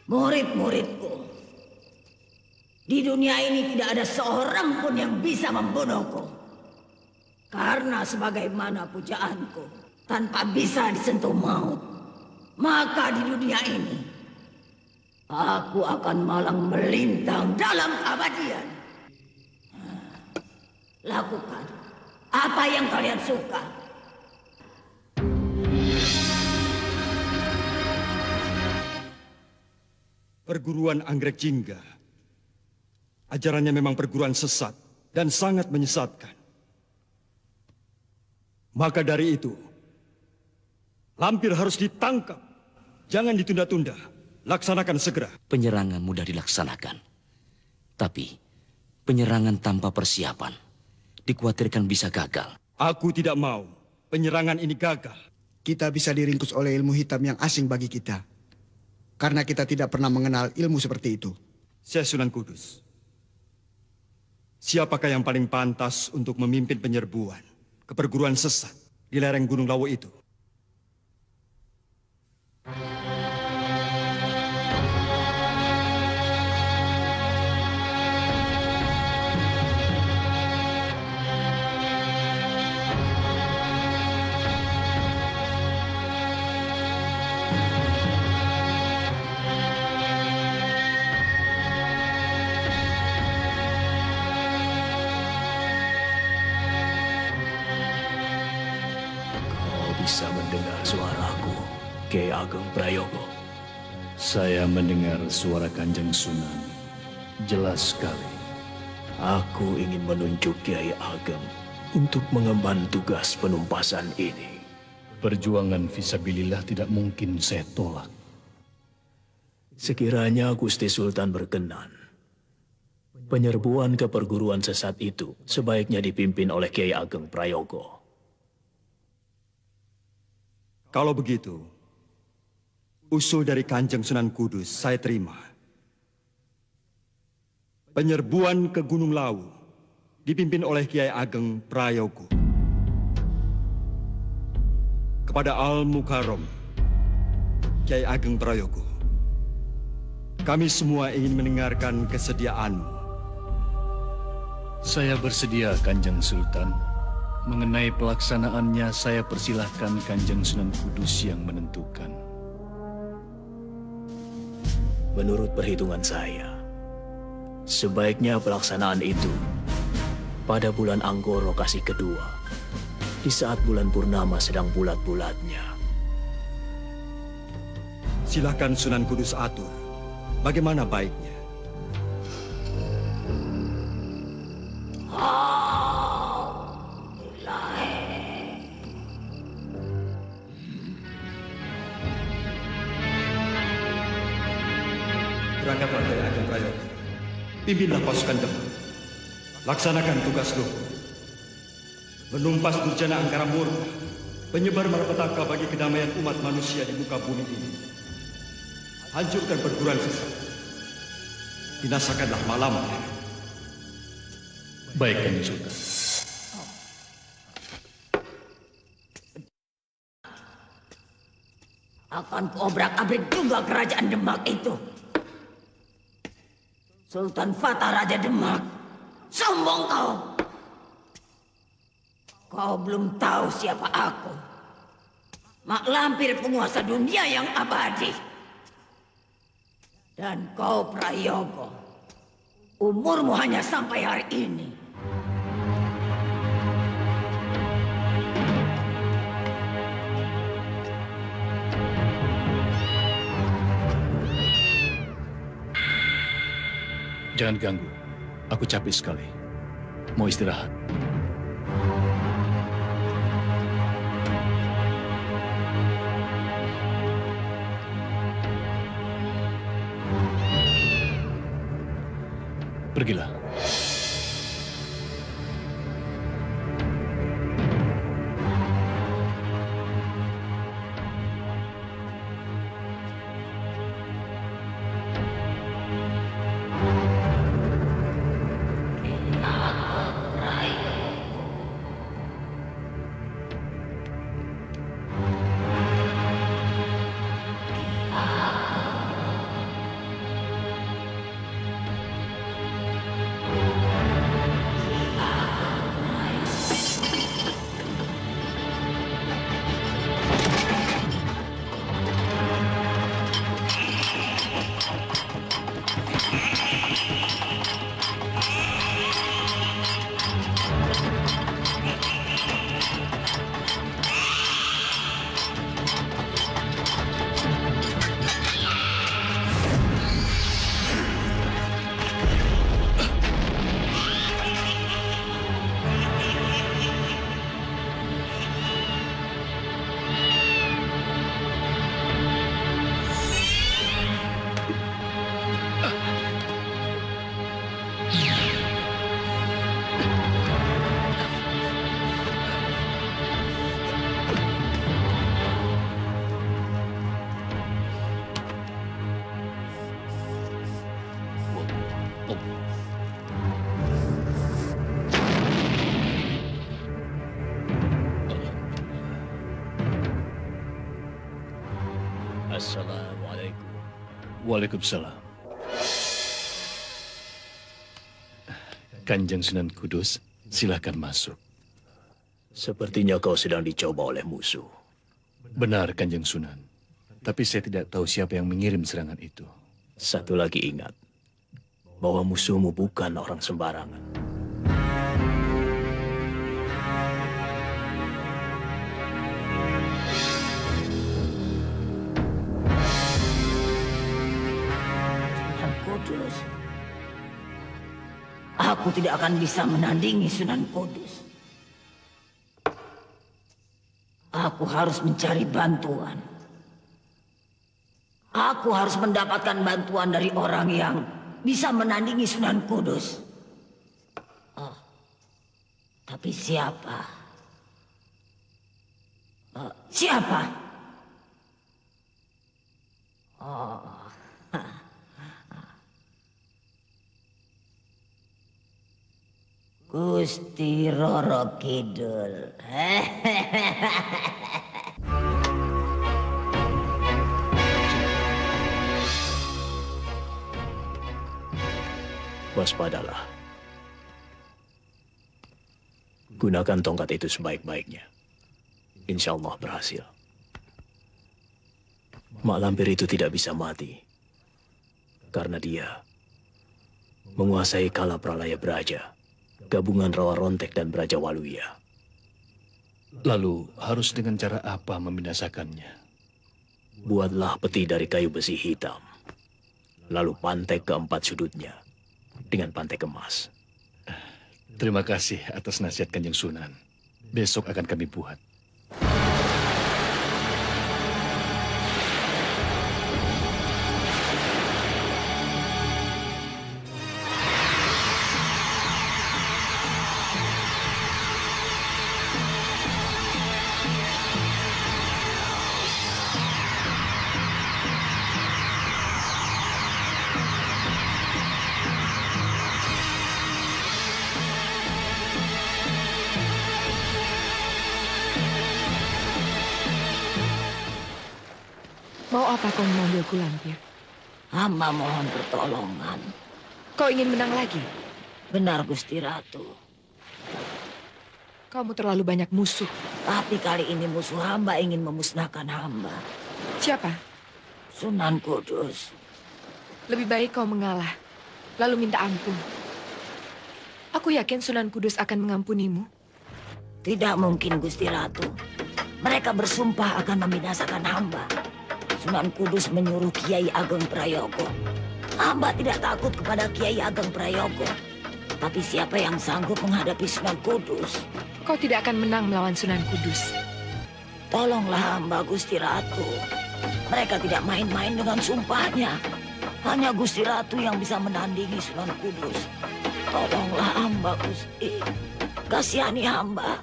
Murid-muridku, di dunia ini tidak ada seorang pun yang bisa membunuhku. Karena sebagaimana pujaanku tanpa bisa disentuh maut, maka di dunia ini aku akan malang melintang dalam keabadian. Lakukan apa yang kalian suka. Perguruan Anggrek Jingga. Ajarannya memang perguruan sesat dan sangat menyesatkan. Maka dari itu, lampir harus ditangkap. Jangan ditunda-tunda. Laksanakan segera. Penyerangan mudah dilaksanakan. Tapi, penyerangan tanpa persiapan dikhawatirkan bisa gagal. Aku tidak mau penyerangan ini gagal. Kita bisa diringkus oleh ilmu hitam yang asing bagi kita. Karena kita tidak pernah mengenal ilmu seperti itu. Syekh Sunan Kudus, siapakah yang paling pantas untuk memimpin penyerbuan ke perguruan sesat di lereng Gunung Lawu itu? Bisa mendengar suaraku, Kiai Ageng Prayogo. Saya mendengar suara Kanjeng Sunan. Jelas sekali. Aku ingin menunjuk Kiai Ageng untuk mengemban tugas penumpasan ini. Perjuangan fisabilillah tidak mungkin saya tolak. Sekiranya Gusti Sultan berkenan, penyerbuan ke perguruan sesat itu sebaiknya dipimpin oleh Kiai Ageng Prayogo. Kalau begitu, usul dari Kanjeng Sunan Kudus saya terima. Penyerbuan ke Gunung Lawu dipimpin oleh Kiai Ageng Prayogo. Kepada Al-Mukarram, Kiai Ageng Prayogo, kami semua ingin mendengarkan kesediaanmu. Saya bersedia, Kanjeng Sultan. Mengenai pelaksanaannya, saya persilahkan Kanjeng Sunan Kudus yang menentukan. Menurut perhitungan saya, sebaiknya pelaksanaan itu pada bulan Anggoro Kasih kedua, di saat bulan purnama sedang bulat-bulatnya. Silakan Sunan Kudus atur. Bagaimana baiknya? Berangkatlah Kiai Ageng Prayogo. Pimpinlah pasukan Demak. Laksanakan tugas lu. Menumpas durjana angkara murka, penyebar malapetaka bagi kedamaian umat manusia di muka bumi ini. Hancurkan perguruan sesat. Binasakanlah malamnya. Baik, Kanjeng Sultan. Akan kuobrak-abrik juga kerajaan Demak itu. Sultan Fatah Raja Demak, sombong kau. Kau belum tahu siapa aku. Mak Lampir, penguasa dunia yang abadi. Dan kau Prayogo, umurmu hanya sampai hari ini. Jangan ganggu. Aku capek sekali. Mau istirahat. Pergilah. Assalamualaikum. Waalaikumsalam. Kanjeng Sunan Kudus, silakan masuk. Sepertinya kau sedang dicoba oleh musuh. Benar, Kanjeng Sunan. Tapi saya tidak tahu siapa yang mengirim serangan itu. Satu lagi ingat, bahwa musuhmu bukan orang sembarangan. Sunan Kudus. Aku tidak akan bisa menandingi Sunan Kudus. Aku harus mencari bantuan. Aku harus mendapatkan bantuan dari orang yang bisa menandingi Sunan Kudus. Oh, tapi siapa? Siapa? Oh, Gusti Roro Kidul. Waspadalah. Gunakan tongkat itu sebaik-baiknya. Insya Allah berhasil. Mak Lampir itu tidak bisa mati. Karena dia menguasai Kala Pralaya Braja, gabungan Rawa Rontek dan Braja Waluya. Lalu harus dengan cara apa membinasakannya? Buatlah peti dari kayu besi hitam. Lalu pantek keempat sudutnya dengan pantek emas. Terima kasih atas nasihat Kanjeng Sunan. Besok akan kami buat. Mau apa kau memanggilku Lampir? Hamba mohon pertolongan. Kau ingin menang lagi? Benar, Gusti Ratu. Kamu terlalu banyak musuh. Tapi kali ini musuh hamba ingin memusnahkan hamba. Siapa? Sunan Kudus. Lebih baik kau mengalah, lalu minta ampun. Aku yakin Sunan Kudus akan mengampunimu. Tidak mungkin, Gusti Ratu. Mereka bersumpah akan membinasakan hamba. Sunan Kudus menyuruh Kiai Ageng Prayogo. Hamba tidak takut kepada Kiai Ageng Prayogo. Tapi siapa yang sanggup menghadapi Sunan Kudus? Kau tidak akan menang melawan Sunan Kudus. Tolonglah hamba, Gusti Ratu. Mereka tidak main-main dengan sumpahnya. Hanya Gusti Ratu yang bisa menandingi Sunan Kudus. Tolonglah hamba, Gusti. Kasihani hamba.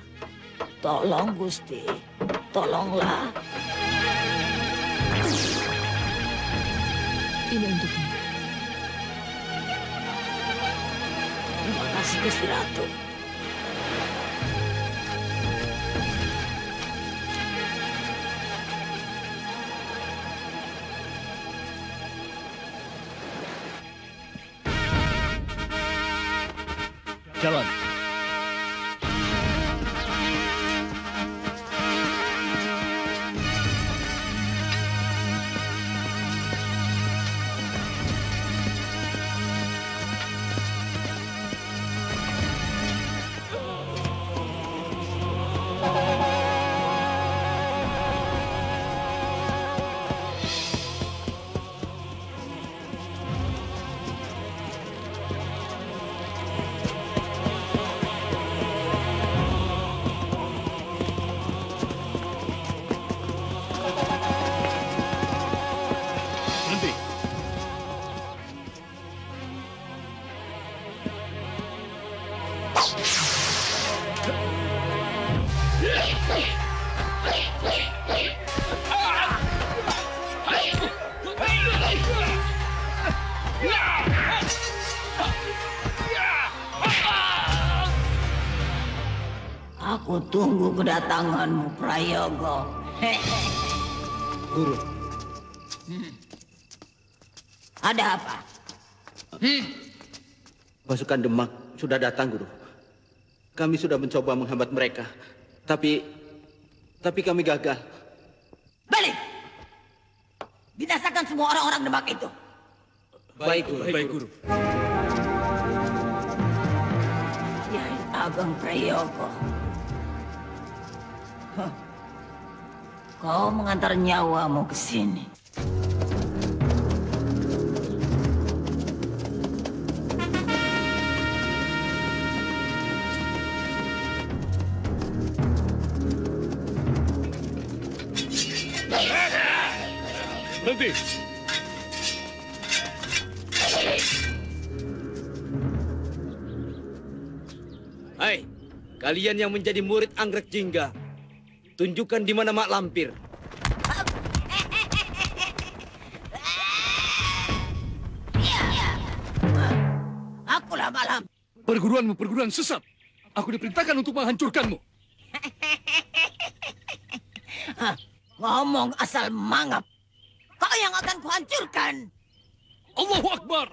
Tolong, Gusti. Tolonglah. Ini untukmu. Terima kasih, Gusti Ratu. Jalan. Berhenti. Aku tunggu kedatanganmu, Prayogo. Guru, Ada apa? Pasukan Demak sudah datang, Guru. Kami sudah mencoba menghambat mereka, tapi kami gagal. Balik! Binasakan semua orang-orang Demak itu. Baik, Guru. Baik, Guru. Nyai Ageng Prayogo. Kau mengantar nyawamu ke sini. Berhenti! Hai, kalian yang menjadi murid Anggrek Jingga, tunjukkan di mana Mak Lampir. Akulah Malam. Perguruanmu perguruan sesat. Aku diperintahkan untuk menghancurkanmu. Ngomong asal mangap. Kau yang akan kuhancurkan. Allahu Akbar!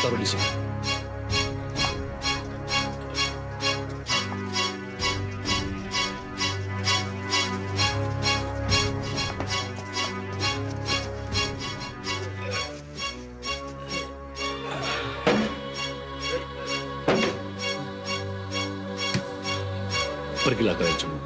Taruh di sini. Pergilah kalian semua.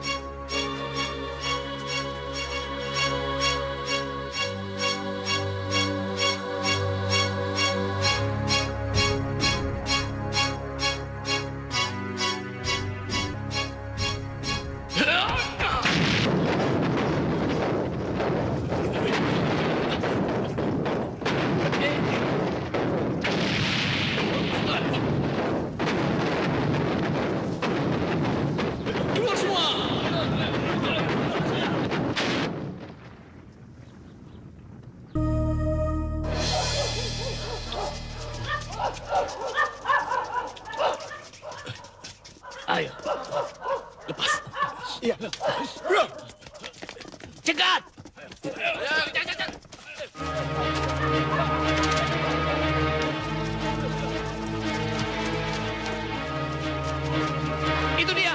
Lepas. Iya. Cegat! Itu dia!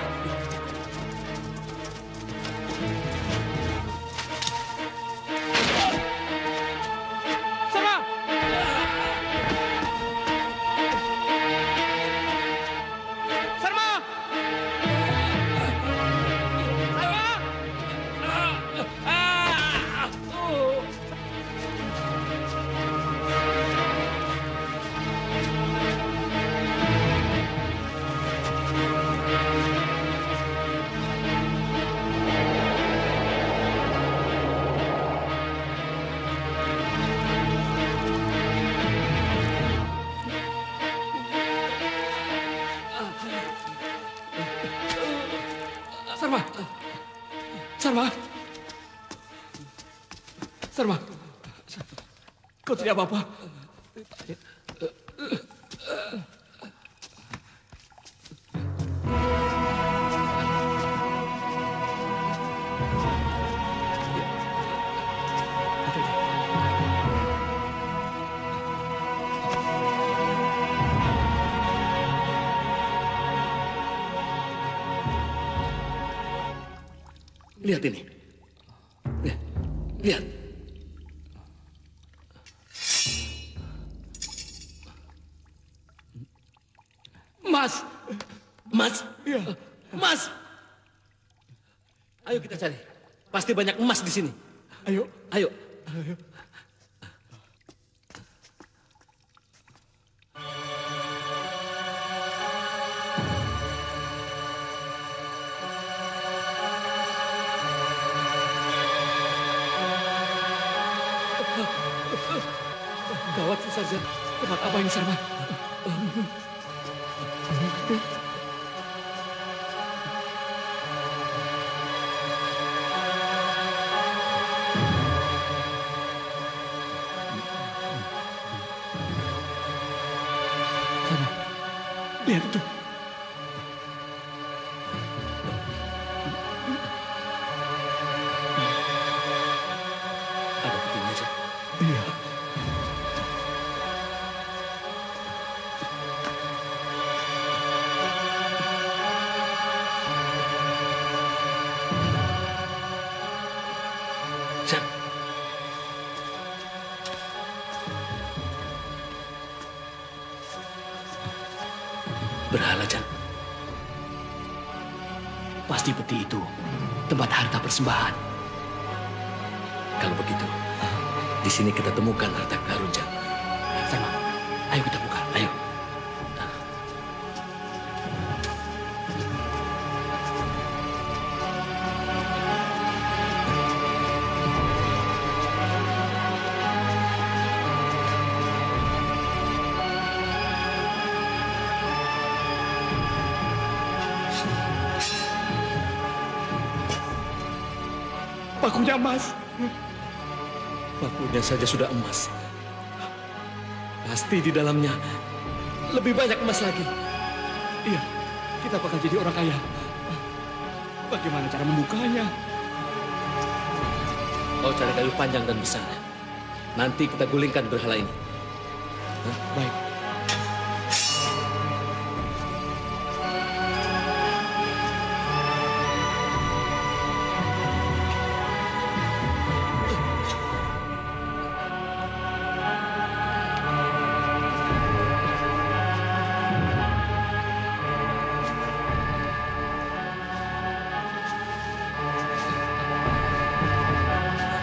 Sarma! Sarma! Sarma! Sarma! Sarma! Kau tidak apa-apa? Lihat ini. Lihat. Mas! Emas. Ya. Emas. Ayo kita cari. Pasti banyak emas di sini. Ayo. Ayo. Gawat, Sarjan. Tempat apa ini, Sarma? Sarma, lihat itu. Ada petinya, Jan. Iya. Jan. Berhala, Jan. Pasti peti itu tempat harta persembahan. Kalau begitu, di sini kita temukan harta karun, Jan. Sama, ayo kita buka, ayo. Pakunya emas. Pakunya saja sudah emas. Pasti di dalamnya lebih banyak emas lagi. Iya, kita bakal jadi orang kaya. Bagaimana cara membukanya? Kau cari kayu panjang dan besar. Nanti kita gulingkan berhala ini. Baik.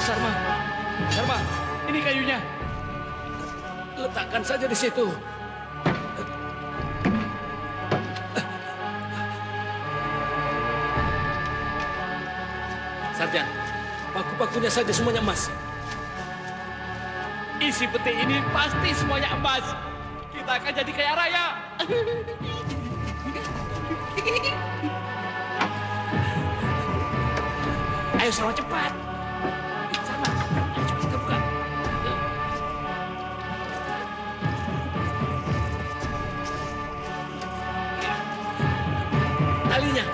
Sarma, Sarma, ini kayunya. Letakkan saja di situ. Sarjan, paku-pakunya saja semuanya emas. Isi peti ini pasti semuanya emas. Kita akan jadi kaya raya. Ayo Sarma cepat. Sarma, ayo cepat kita buka. Talinya.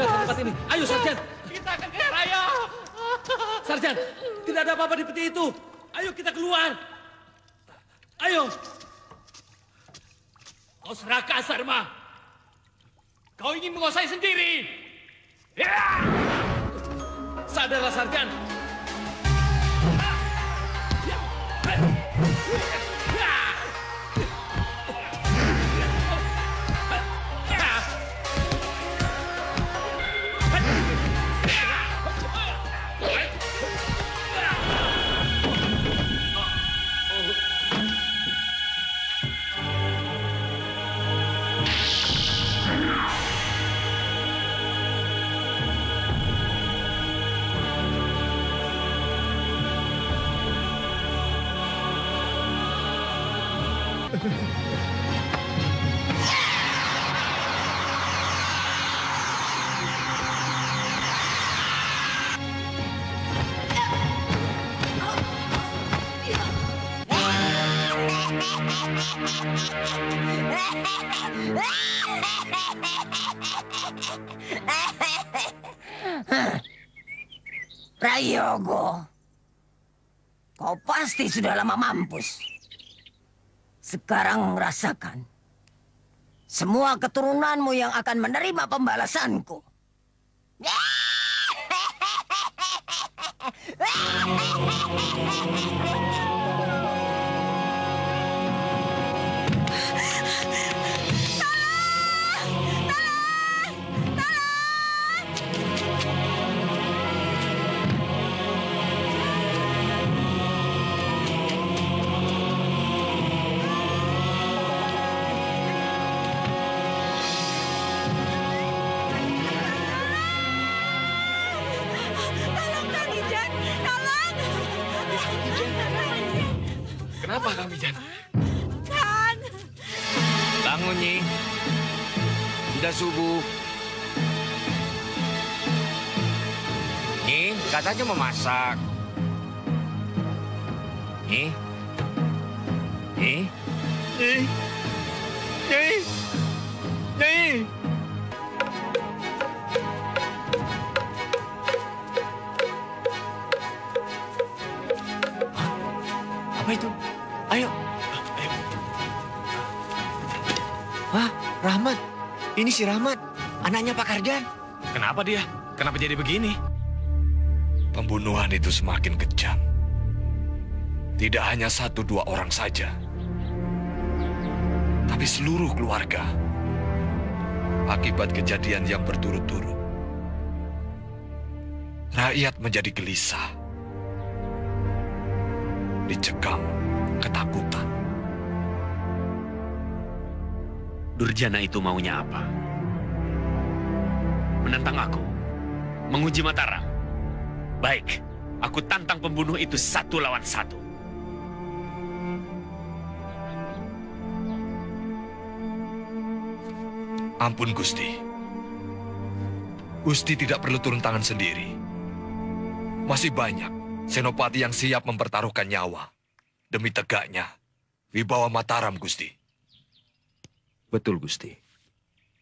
meninggalkan tempat ini. Ayo, Sarjan. Kita kejar, ayo. Sarjan, tidak ada apa-apa di peti itu. Ayo kita keluar. Ayo. Kau serakah, Sarma. Kau ingin menguasai sendiri. Ya! Sadarlah, Sarjan. Prayogo, kau pasti sudah lama mampus. Sekarang rasakan. Semua keturunanmu yang akan menerima pembalasanku. Kenapa kami, Jan? Kan. Bangun, Nyi. Sudah subuh. Nyi, katanya mau masak. Nyi? Nyi? Nyi? Nyi? Nyi? Apa itu? Ayo. Ayo. Wah, Rahmat. Ini si Rahmat, anaknya Pak Karjan. Kenapa dia? Kenapa jadi begini? Pembunuhan itu semakin kejam. Tidak hanya 1-2 orang saja, tapi seluruh keluarga. Akibat kejadian yang berturut-turut, rakyat menjadi gelisah, dicekam ketakutan. Durjana itu maunya apa? Menentang aku? Menguji Mataram? Baik, aku tantang pembunuh itu 1 lawan 1. Ampun Gusti. Gusti tidak perlu turun tangan sendiri. Masih banyak senopati yang siap mempertaruhkan nyawa demi tegaknya wibawa Mataram, Gusti. Betul, Gusti.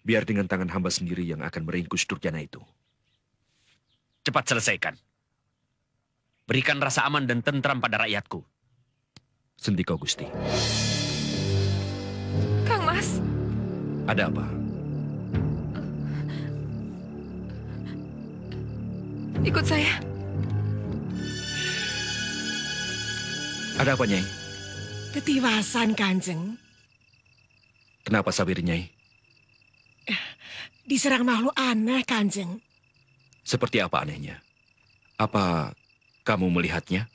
Biar dengan tangan hamba sendiri yang akan meringkus Durjana itu. Cepat selesaikan. Berikan rasa aman dan tentram pada rakyatku. Sendika, Gusti. Kang Mas. Ada apa? Ikut saya. Ada apa, Nyai? Ketiwasan, Kanjeng. Kenapa sabir, Nyai? Diserang makhluk aneh, Kanjeng. Seperti apa anehnya? Apa kamu melihatnya?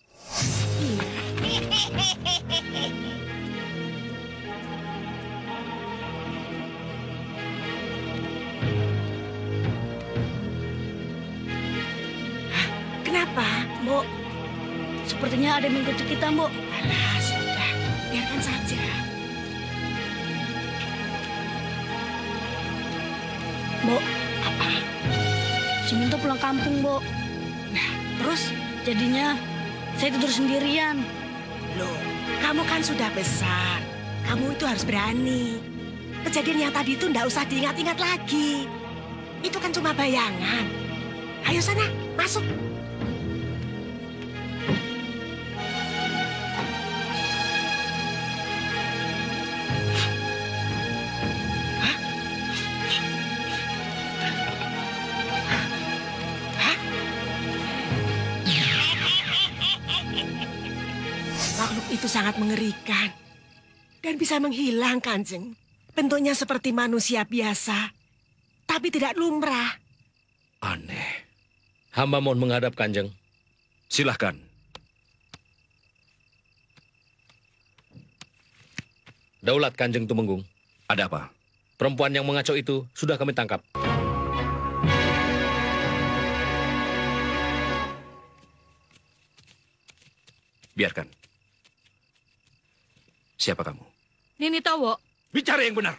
Kenapa, Mbok, sepertinya ada yang mengikuti kita, Mbok. Alah, sudah. Biarkan saja. Mbok, Apa? si Minto pulang kampung, Mbok. Nah, Terus jadinya saya tidur sendirian. loh, kamu kan sudah besar. Kamu itu harus berani. Kejadian yang tadi itu ndak usah diingat-ingat lagi. Itu kan cuma bayangan. Ayo sana, masuk. Makhluk itu sangat mengerikan dan bisa menghilang, Kanjeng. Bentuknya seperti manusia biasa, tapi tidak lumrah. Aneh. Hamba mohon menghadap, Kanjeng. Silahkan. Daulat Kanjeng Tumenggung. Ada apa? Perempuan yang mengacau itu sudah kami tangkap. Biarkan. Siapa kamu? Nini Towo. Bicara yang benar.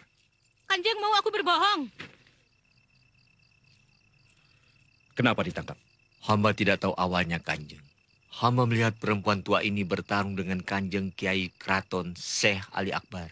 Kanjeng mau aku berbohong. Kenapa ditangkap? Hamba tidak tahu awalnya, Kanjeng. Hamba melihat perempuan tua ini bertarung dengan Kanjeng Kiai Kraton Syekh Ali Akbar.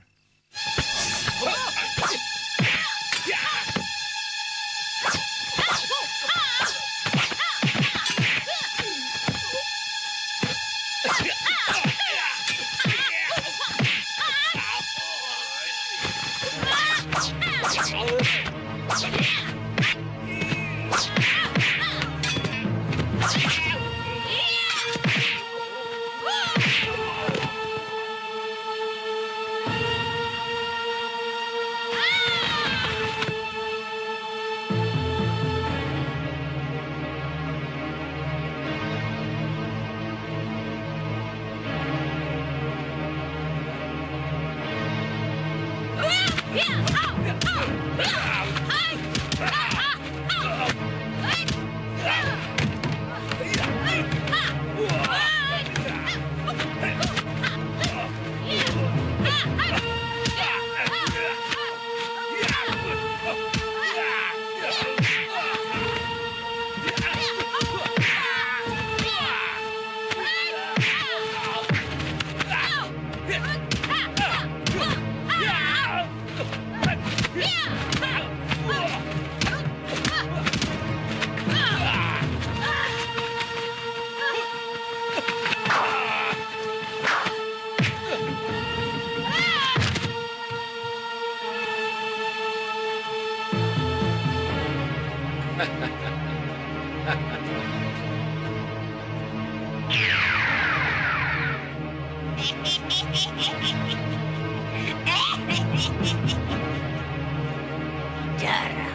Jara,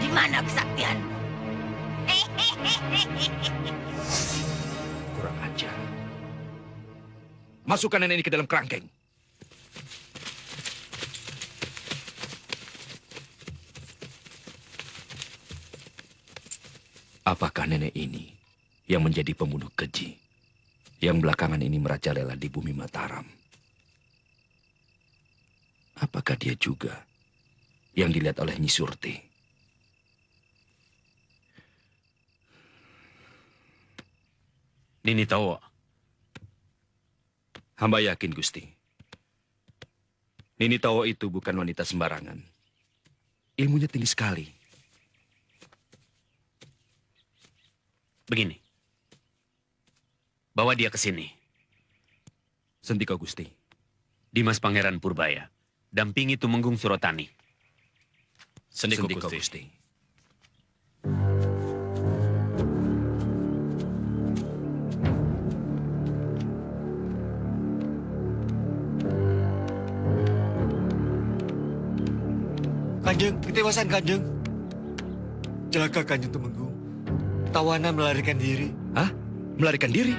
di mana kesaktianmu? Kurang ajar. Masukkan nenek ini ke dalam kerangkeng. Apakah nenek ini yang menjadi pembunuh keji yang belakangan ini merajalela di bumi Mataram? Apakah dia juga yang dilihat oleh Nyi Surti? Nini Towo. Hamba yakin, Gusti. Nini Towo itu bukan wanita sembarangan. Ilmunya tinggi sekali. Begini. Bawa dia ke sini. Sendika, Gusti. Dimas Pangeran Purbaya. Dampingi Tumenggung Surotani. Sendika, Gusti. Kanjeng, ketewasan Kanjeng. Celaka Kanjeng Tumenggung. Tawanan melarikan diri. Hah? Melarikan diri?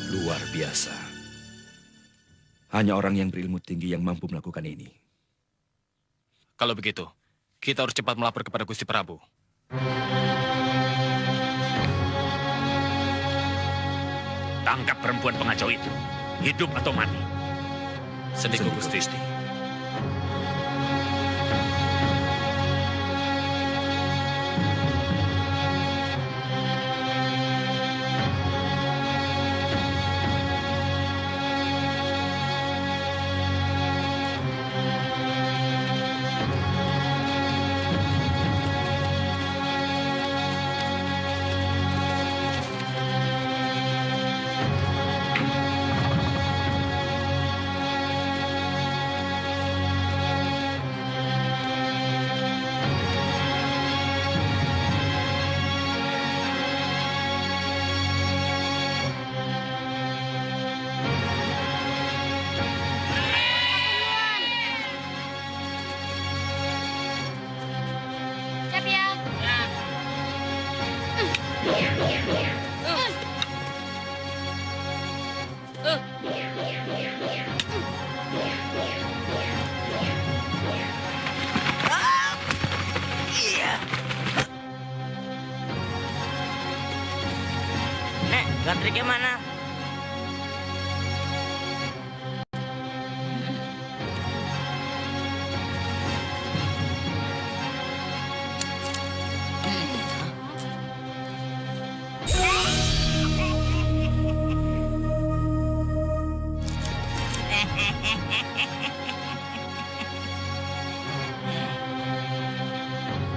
Luar biasa. Hanya orang yang berilmu tinggi yang mampu melakukan ini. Kalau begitu, kita harus cepat melapor kepada Gusti Prabu. Tangkap perempuan pengacau itu, hidup atau mati. Sendiko Gusti. Nek, gatriknya mana?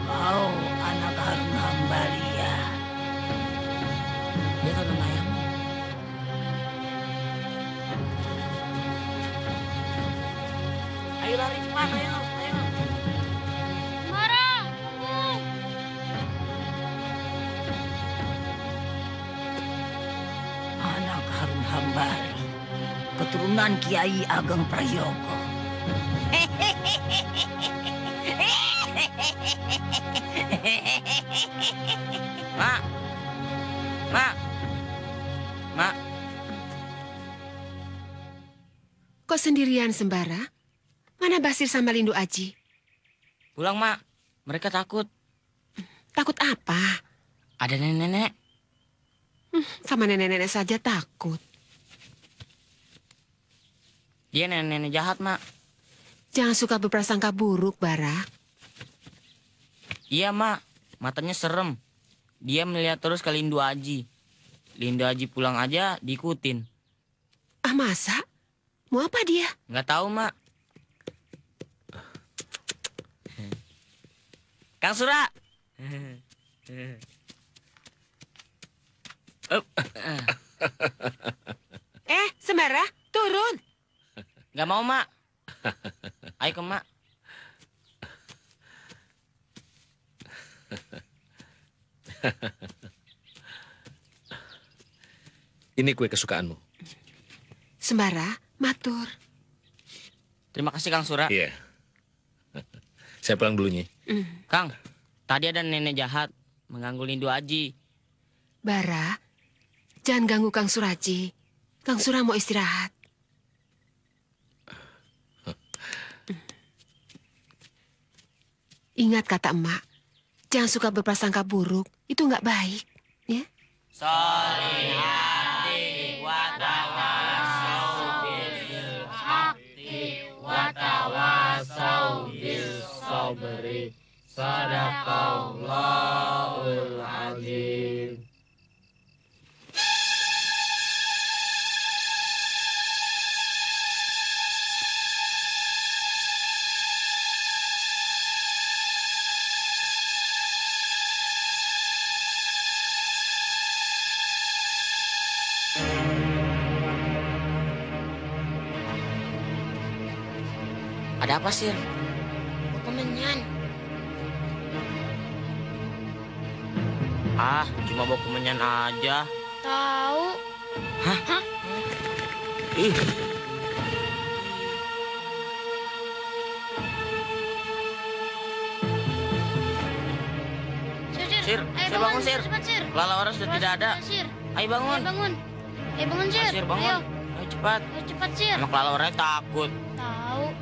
Kau anak Harun Hambalia. Dia kan ayam. Ayo lari cepat, ayo. Mara, tunggu. Anak Harun Hambali, keturunan Kiai Ageng Prayogo. Mak. Mak. Mak. Kok sendirian, Sembara? Mana Basir sama Lindu Aji? Pulang, Mak. Mereka takut. Takut apa? Ada nenek-nenek. Sama nenek-nenek saja takut. Dia nenek-nenek jahat, Mak. Jangan suka berprasangka buruk, Bara. Iya, Mak. Matanya serem. Dia melihat terus ke Lindu Aji. Lindu Aji pulang aja diikutin. Ah, masa? Mau apa dia? Nggak tahu, Mak. Kang Sura. Sembara, turun. Nggak mau, Mak. Ayo ke Mak. Ini kue kesukaanmu. Sembara, matur. Terima kasih, Kang Sura. Iya. Saya pulang dulu, Nyi. Kang, tadi ada nenek jahat mengganggu Lindu Aji. Bara, jangan ganggu Kang Suraji. Kang Sura mau istirahat. Ingat kata emak, jangan suka berprasangka buruk. Itu nggak baik, ya. Solihati watawasau bil hakti watawasau bil sabri. Sadaqallahul azim. Ada apa, Sir? Kemenyan. Ah, cuma bawa kemenyan aja. Tahu. Hah? Hah? Ih. Sir, Sir, bangun, Sir. Cepat, Sir. Kelelawar sudah tidak ada. Sir. Ayo bangun. Ayo bangun. Ayo bangun, Sir. Sir, bangun. Ayo. Ayo cepat. Ayo cepat, Sir. Sama kelelawarnya takut. Tahu.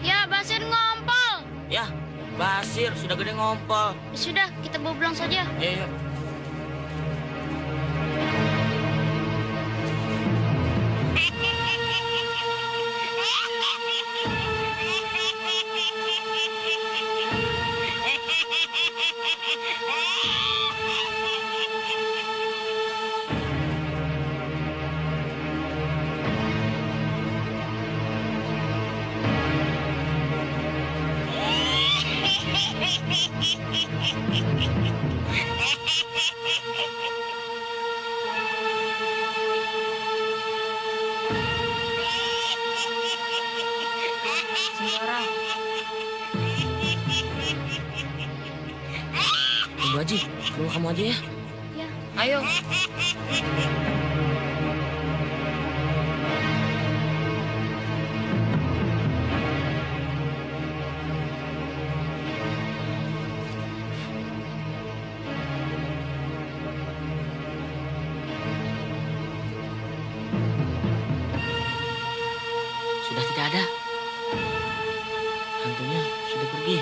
Ya, Basir ngompol. Ya, Basir sudah gede ngompol. Sudah, kita bawa pulang saja. Ayo, yuk. Lindu Haji, ke rumah kamu aja ya. Ya. Ayo. Sudah tidak ada. Hantunya sudah pergi.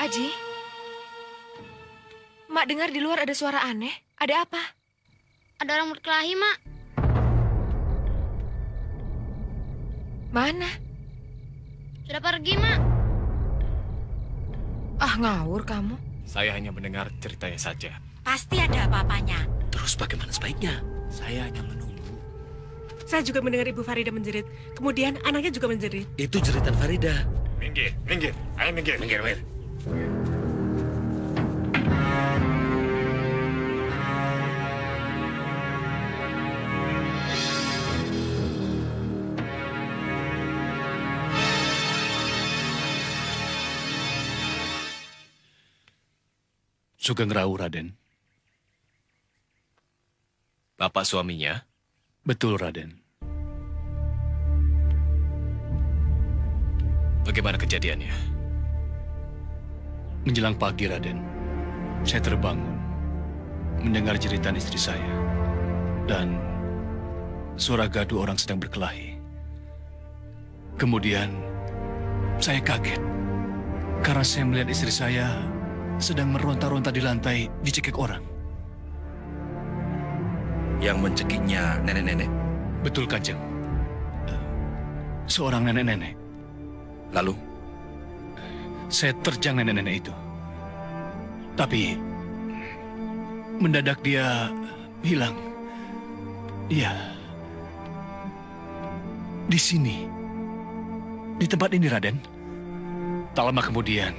Aji, Mak dengar di luar ada suara aneh. Ada apa? Ada orang berkelahi, Mak. Mana? Sudah pergi, Mak. Ah, ngawur kamu. Saya hanya mendengar ceritanya saja. Pasti ada apa-apanya. Terus bagaimana sebaiknya? Saya hanya menunggu. Saya juga mendengar Ibu Farida menjerit. Kemudian anaknya juga menjerit. Itu jeritan Farida. Minggir, minggir. Ayo minggir. Minggir, Wir. Sugeng Rawu, Raden. Bapak suaminya? Betul, Raden. Bagaimana kejadiannya? Menjelang pagi, Raden, saya terbangun mendengar jeritan istri saya dan suara gaduh orang sedang berkelahi. Kemudian saya kaget karena saya melihat istri saya sedang meronta-ronta di lantai dicekik orang. Yang mencekiknya nenek-nenek? Betul, Kanjeng. Seorang nenek-nenek. Lalu? Saya terjang nenek-nenek itu. Tapi mendadak dia hilang. Iya. Di sini. Di tempat ini, Raden. Tak lama kemudian,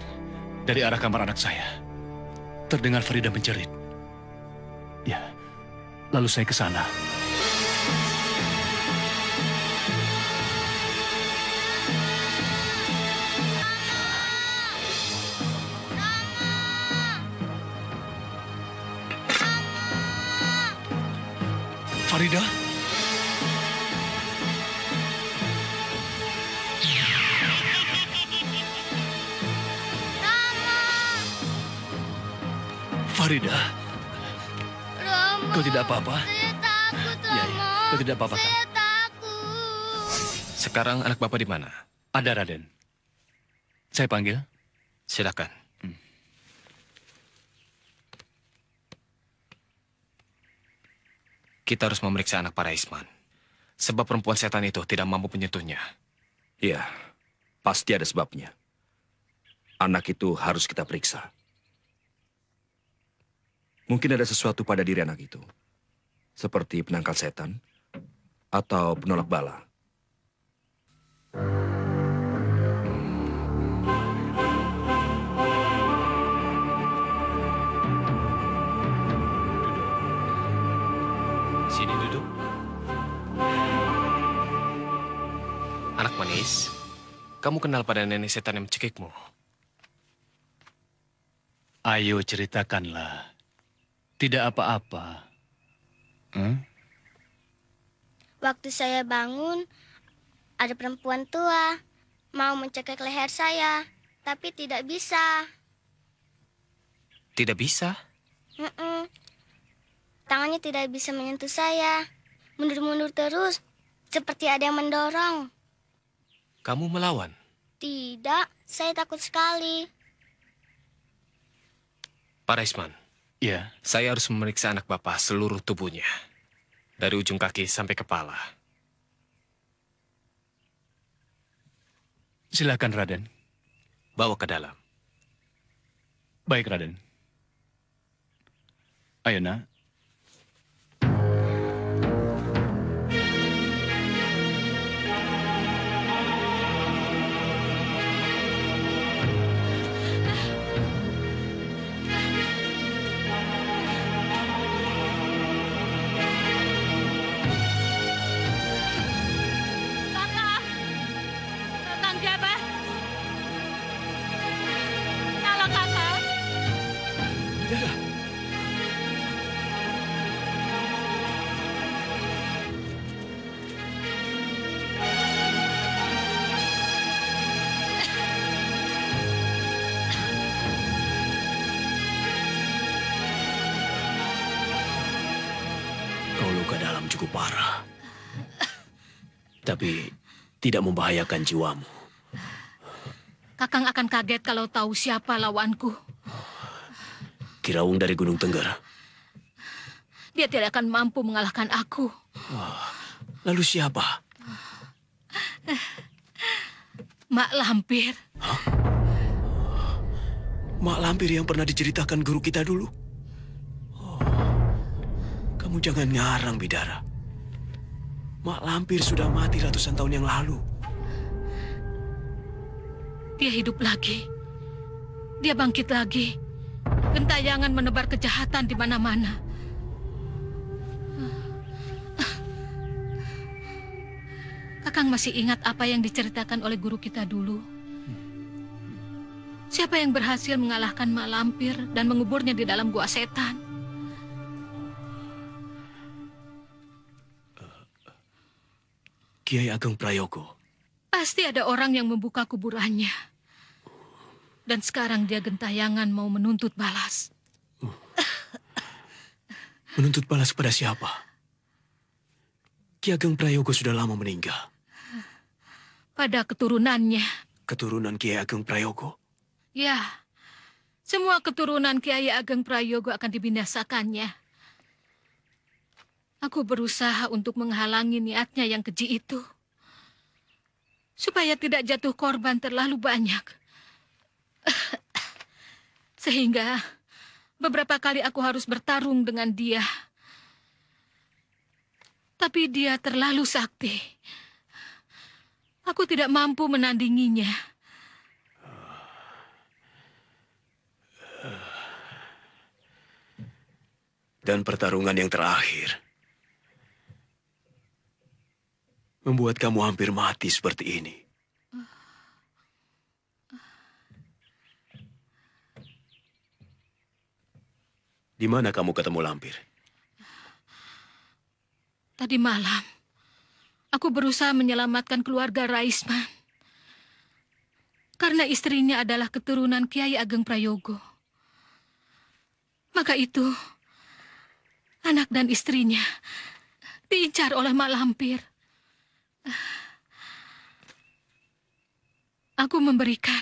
dari arah kamar anak saya, terdengar Farida menjerit. Ya, lalu saya ke sana. Farida? Farida, Rama, kau tidak apa-apa? saya takut, Rama. Ya, kau tidak apa-apa kan? Saya takut. Sekarang anak Bapak di mana? Ada, Raden. Saya panggil. Silakan. Kita harus memeriksa anak para Isman. Sebab perempuan setan itu tidak mampu menyentuhnya. Iya, pasti ada sebabnya. Anak itu harus kita periksa. Mungkin ada sesuatu pada diri anak itu. Seperti penangkal setan atau penolak bala. Sini duduk. Anak manis, kamu kenal pada nenek setan yang mencekikmu? Ayo ceritakanlah. Tidak apa-apa. Waktu saya bangun, ada perempuan tua mau mencekik leher saya, tapi tidak bisa. Tidak bisa? Tangannya tidak bisa menyentuh saya. Mundur-mundur terus, seperti ada yang mendorong. Kamu melawan? Tidak, saya takut sekali. Pak Raisman. Ya. Saya harus memeriksa anak Bapak seluruh tubuhnya. Dari ujung kaki sampai kepala. Silakan, Raden. Bawa ke dalam. Baik, Raden. Ayo, nak. Kau luka dalam cukup parah. Tapi tidak membahayakan jiwamu. Kakang akan kaget kalau tahu siapa lawanku. Kirawung dari Gunung Tenggara. Dia tidak akan mampu mengalahkan aku. Lalu siapa? Mak Lampir. Mak Lampir yang pernah diceritakan guru kita dulu. Kamu jangan ngarang, Bidara. Mak Lampir sudah mati ratusan tahun yang lalu. Dia hidup lagi. Dia bangkit lagi. Gentayangan menebar kejahatan di mana-mana. Kakang masih ingat apa yang diceritakan oleh guru kita dulu? Siapa yang berhasil mengalahkan Mak Lampir dan menguburnya di dalam gua setan? Kiai Ageng Prayogo. Pasti ada orang yang membuka kuburannya. Dan sekarang dia gentayangan mau menuntut balas. Menuntut balas pada siapa? Ki Ageng Prayogo sudah lama meninggal. Pada keturunannya. Keturunan Kiai Ageng Prayogo? Ya, semua keturunan Kiai Ageng Prayogo akan dibinasakannya. Aku berusaha untuk menghalangi niatnya yang keji itu. Supaya tidak jatuh korban terlalu banyak. Sehingga beberapa kali aku harus bertarung dengan dia. Tapi dia terlalu sakti. Aku tidak mampu menandinginya. Dan pertarungan yang terakhir membuat kamu hampir mati seperti ini. Di mana kamu ketemu Lampir? Tadi malam, aku berusaha menyelamatkan keluarga Raisman. Karena istrinya adalah keturunan Kiai Ageng Prayogo. Maka itu, anak dan istrinya diincar oleh Mak Lampir. Aku memberikan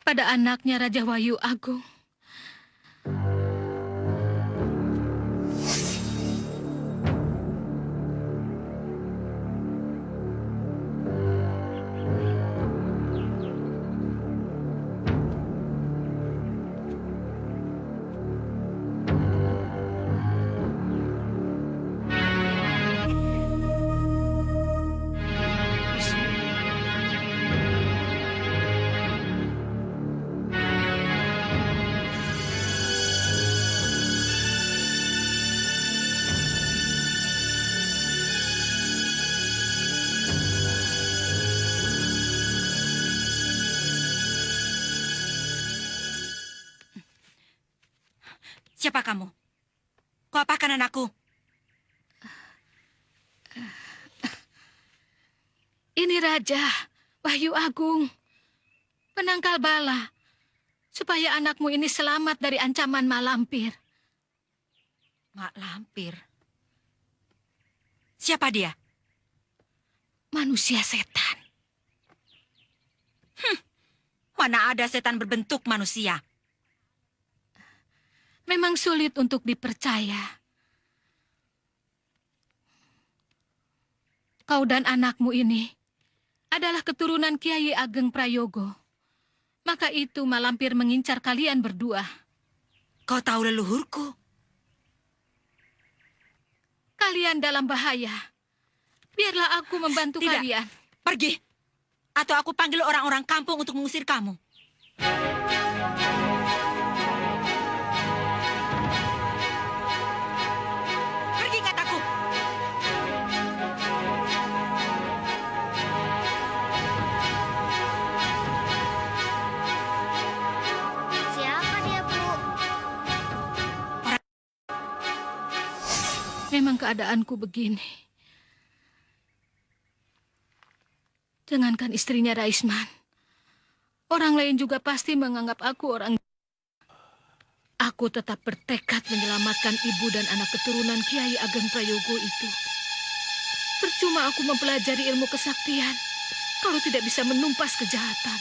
pada anaknya Raja Wahyu Agung. Siapa kamu? Kau apakan anakku? Ini Raja, Wahyu Agung, penangkal bala, supaya anakmu ini selamat dari ancaman Mak Lampir. Mak Lampir? Siapa dia? Manusia setan. Mana ada setan berbentuk manusia? Memang sulit untuk dipercaya. Kau dan anakmu ini adalah keturunan Kiai Ageng Prayogo. Maka itu Mak Lampir mengincar kalian berdua. Kau tahu leluhurku? Kalian dalam bahaya. Biarlah aku membantu kalian. Pergi. Atau aku panggil orang-orang kampung untuk mengusir kamu. Pergi kataku. Siapa dia, Bu? Memang keadaanku begini. Jangankan istrinya Raisman, orang lain juga pasti menganggap aku orang. Aku tetap bertekad menyelamatkan ibu dan anak keturunan Kiai Ageng Prayogo itu. Percuma aku mempelajari ilmu kesaktian kalau tidak bisa menumpas kejahatan.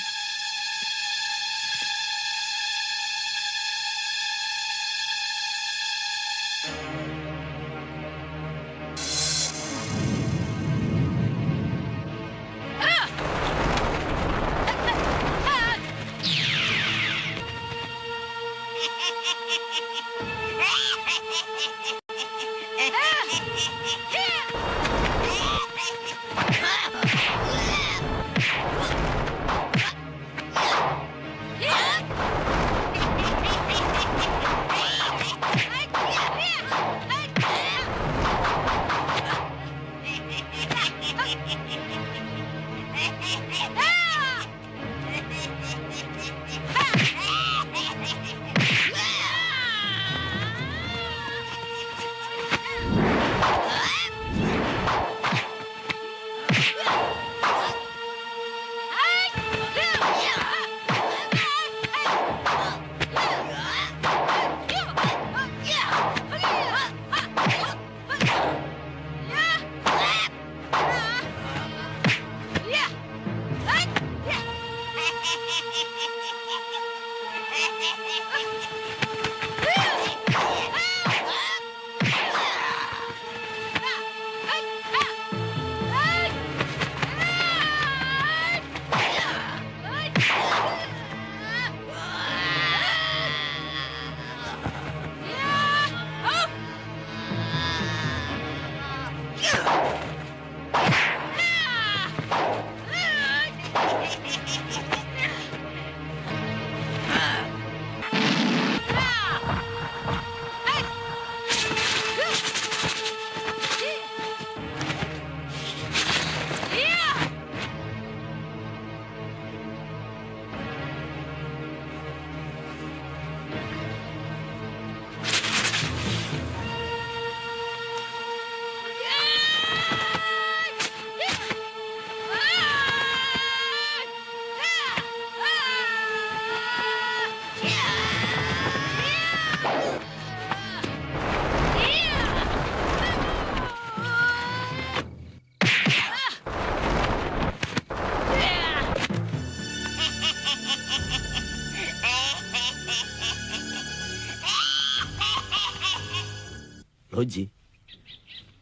Loji.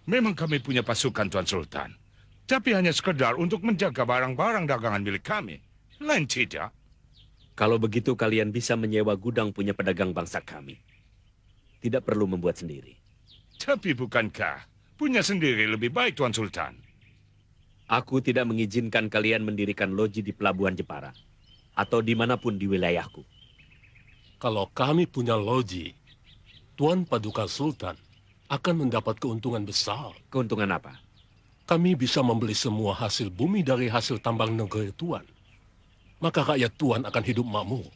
Memang kami punya pasukan, Tuan Sultan. Tapi hanya sekedar untuk menjaga barang-barang dagangan milik kami. Lain tidak. Kalau begitu kalian bisa menyewa gudang punya pedagang bangsa kami. Tidak perlu membuat sendiri. Tapi bukankah punya sendiri lebih baik, Tuan Sultan? Aku tidak mengizinkan kalian mendirikan loji di Pelabuhan Jepara. Atau dimanapun di wilayahku. Kalau kami punya loji, Tuan Paduka Sultan akan mendapat keuntungan besar. Keuntungan apa? Kami bisa membeli semua hasil bumi dari hasil tambang negeri Tuan. Maka rakyat Tuan akan hidup makmur.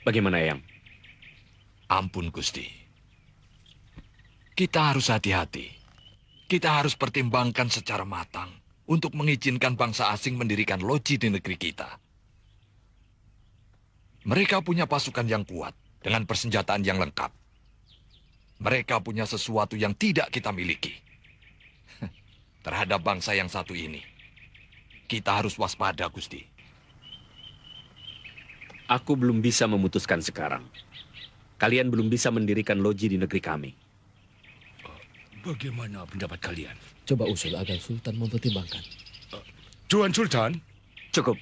Bagaimana, Eyang? Ampun, Gusti. Kita harus hati-hati. Kita harus pertimbangkan secara matang untuk mengizinkan bangsa asing mendirikan loji di negeri kita. Mereka punya pasukan yang kuat dengan persenjataan yang lengkap. Mereka punya sesuatu yang tidak kita miliki. Terhadap bangsa yang satu ini, kita harus waspada, Gusti. Aku belum bisa memutuskan sekarang. Kalian belum bisa mendirikan loji di negeri kami. Bagaimana pendapat kalian? Coba usul agar Sultan mempertimbangkan. Tuan Sultan? Cukup.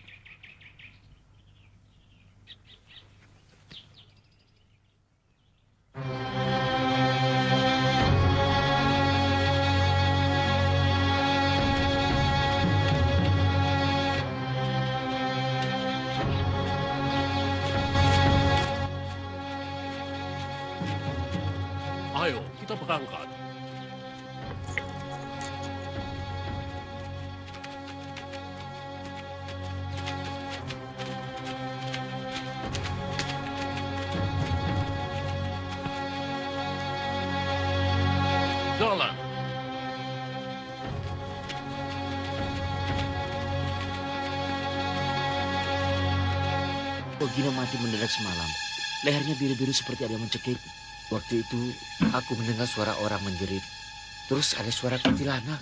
Ayo, kita berangkat. Jalan. Ogino mati mendadak semalam. Lehernya biru-biru seperti ada yang mencekik. Waktu itu aku mendengar suara orang menjerit. Terus ada suara kuntilanak.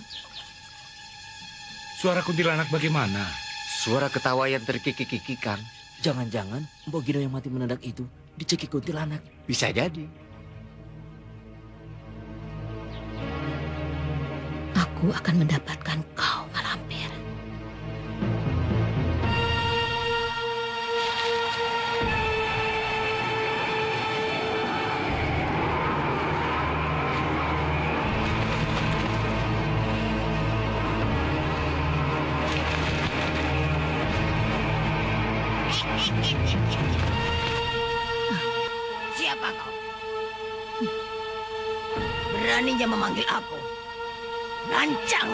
Suara kuntilanak bagaimana? Suara ketawa yang terkikik-kikik, Kang. Jangan-jangan Mbok Gino yang mati mendadak itu dicekik kuntilanak. Bisa jadi. Aku akan mendapatkan kau, Malampir. Siapa kau? Beraninya memanggil aku. Lancang.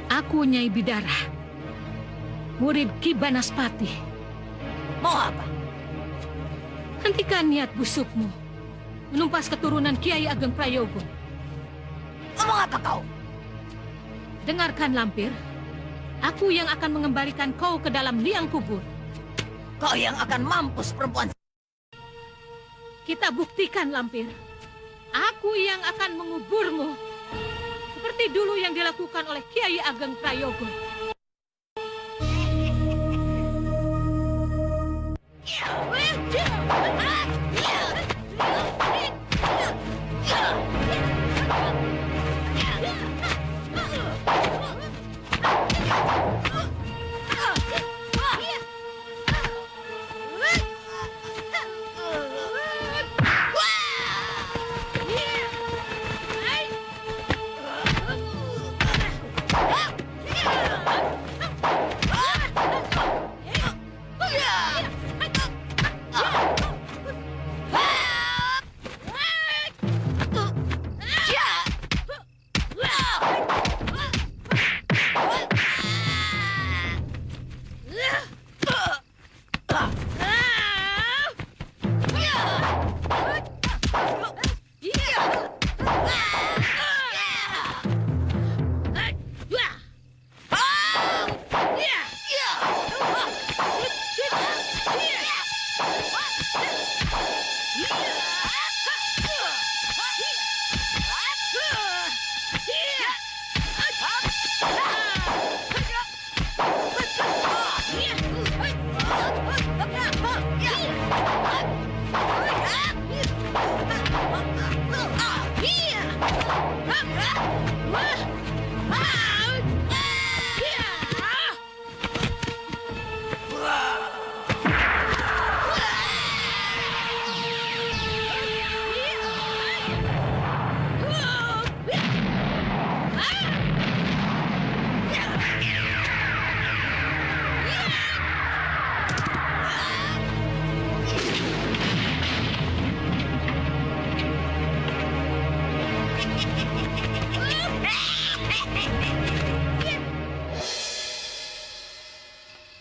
Aku Nyai Bidara, murid Ki Banaspati. Mau apa? Hentikan niat busukmu menumpas keturunan Kiai Ageng Prayogo. Ngomong apa kau? Dengarkan, Lampir. Aku yang akan mengembalikan kau ke dalam liang kubur. Kau yang akan mampus, perempuan. Kita buktikan, Lampir. Aku yang akan menguburmu. Seperti dulu yang dilakukan oleh Kiai Ageng Prayogo.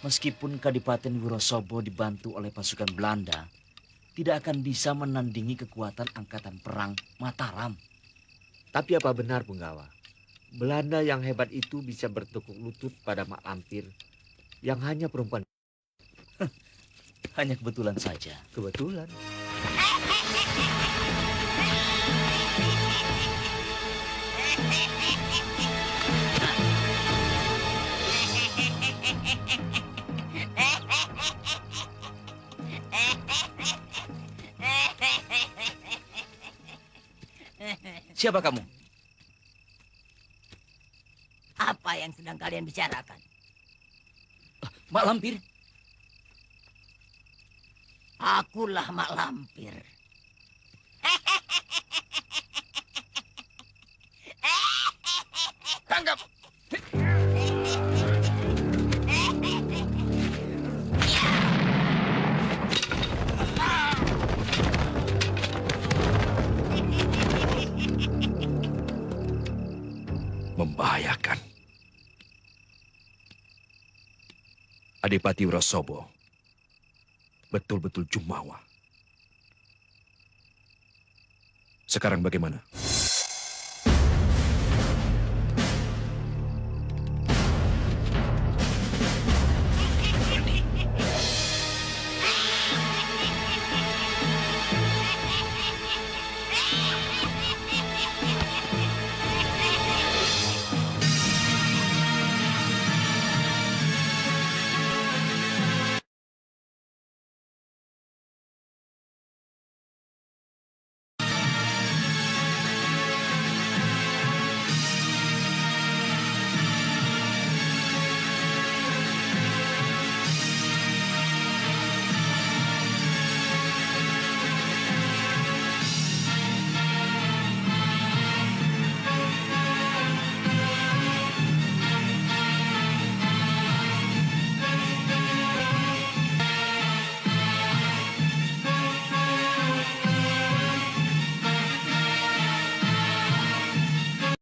Meskipun Kadipaten Wonosobo dibantu oleh pasukan Belanda, tidak akan bisa menandingi kekuatan angkatan perang Mataram. Tapi apa benar, Punggawa? Belanda yang hebat itu bisa bertekuk lutut pada Mak Lampir yang hanya perempuan. Hanya kebetulan saja. Kebetulan. Siapa kamu? Apa yang sedang kalian bicarakan? Mak Lampir. Akulah Mak Lampir. Tangkap! Membahayakan. Adipati Wonosobo betul-betul jumawa. Sekarang bagaimana?